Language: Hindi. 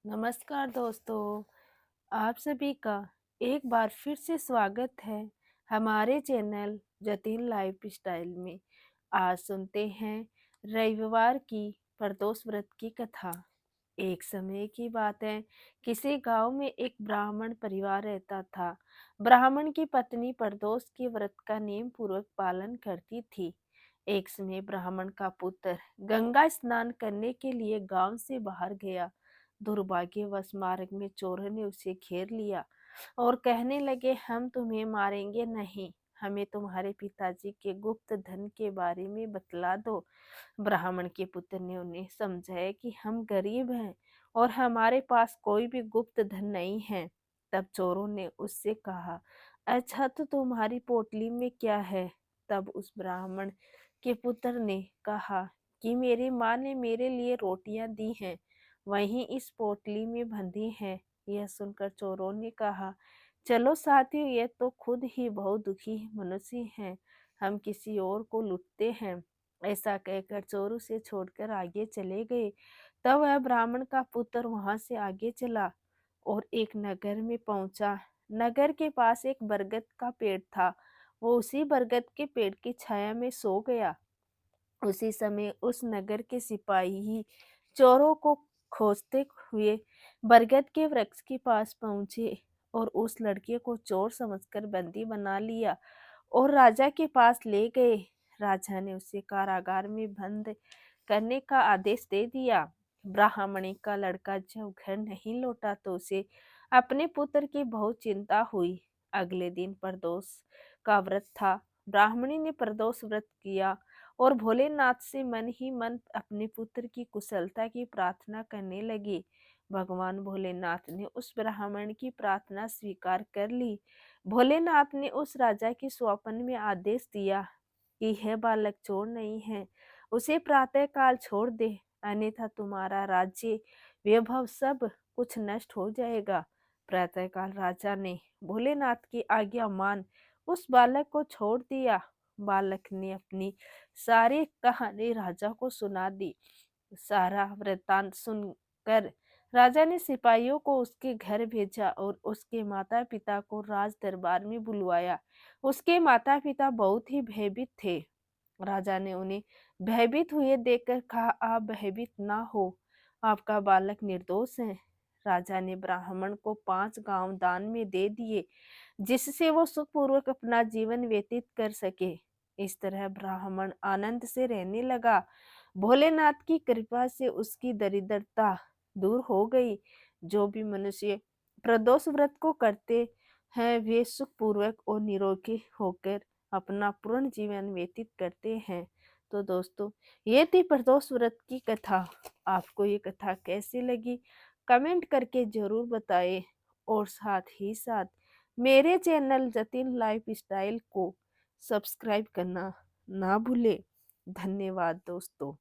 नमस्कार दोस्तों, आप सभी का एक बार फिर से स्वागत है हमारे चैनल जतिन लाइफ स्टाइल में। आज सुनते हैं रविवार की प्रदोष व्रत की कथा। एक समय की बात है, किसी गांव में एक ब्राह्मण परिवार रहता था। ब्राह्मण की पत्नी प्रदोष के व्रत का नियम पूर्वक पालन करती थी। एक समय ब्राह्मण का पुत्र गंगा स्नान करने के लिए गांव से बाहर गया। दुर्भाग्यवश मार्ग में चोरों ने उसे घेर लिया और कहने लगे, हम तुम्हें मारेंगे नहीं, हमें तुम्हारे पिताजी के गुप्त धन के बारे में बतला दो। ब्राह्मण के पुत्र ने उन्हें समझाया कि हम गरीब हैं और हमारे पास कोई भी गुप्त धन नहीं है। तब चोरों ने उससे कहा, अच्छा तो तुम्हारी पोटली में क्या है? तब उस ब्राह्मण के पुत्र ने कहा कि मेरी माँ ने मेरे लिए रोटियां दी हैं, वहीं इस पोटली में बंधी हैं। यह सुनकर चोरों ने कहा, चलो साथियों, ये तो खुद ही बहुत दुखी मनुष्य हैं, हम किसी और को लूटते हैं। ऐसा कहकर चोर उसे छोड़कर आगे चले गए। तब वह ब्राह्मण का पुत्र वहां से आगे चला और एक नगर में पहुंचा। नगर के पास एक बरगद का पेड़ था। वो उसी बरगद के पेड़ की छाया में सो गया। उसी समय उस नगर के सिपाही ही चोरों को खोजते हुए बरगद के वृक्ष के पास पहुंचे और उस लड़के को चोर समझकर बंदी बना लिया और राजा के पास ले गए। राजा ने उसे कारागार में बंद करने का आदेश दे दिया। ब्राह्मणी का लड़का जब घर नहीं लौटा तो उसे अपने पुत्र की बहुत चिंता हुई। अगले दिन प्रदोष का व्रत था। ब्राह्मणी ने प्रदोष व्रत किया और भोलेनाथ से मन ही मन अपने पुत्र की कुशलता की प्रार्थना करने लगी। भगवान भोलेनाथ ने उस ब्राह्मण की प्रार्थना स्वीकार कर ली। भोलेनाथ ने उस राजा के स्वप्न में आदेश दिया कि यह बालक चोर नहीं है, उसे प्रातः काल छोड़ दे, अन्यथा तुम्हारा राज्य वैभव सब कुछ नष्ट हो जाएगा। प्रातःकाल राजा ने भोलेनाथ की आज्ञा मान उस बालक को छोड़ दिया। बालक ने अपनी सारी कहानी राजा को सुना दी। सारा वृतांत सुनकर राजा ने सिपाहियों को उसके घर भेजा और उसके माता पिता को राज दरबार में बुलवाया। उसके माता पिता बहुत ही भयभीत थे। राजा ने उन्हें भयभीत हुए देखकर कहा, आप भयभीत ना हो, आपका बालक निर्दोष है। राजा ने ब्राह्मण को 5 गांव दान में दे दिए, जिससे वो सुखपूर्वक अपना जीवन व्यतीत कर सके। इस तरह ब्राह्मण आनंद से रहने लगा। भोलेनाथ की कृपा से उसकी दरिद्रता दूर हो गई। जो भी मनुष्य प्रदोष व्रत को करते हैं वे सुखपूर्वक और निरोगी होकर अपना पूर्ण जीवन व्यतीत करते हैं। तो दोस्तों, ये थी प्रदोष व्रत की कथा। आपको ये कथा कैसी लगी कमेंट करके जरूर बताएं और साथ ही साथ मेरे चैनल जतिन लाइफ स्टाइल को सब्सक्राइब करना ना भूले। धन्यवाद दोस्तों।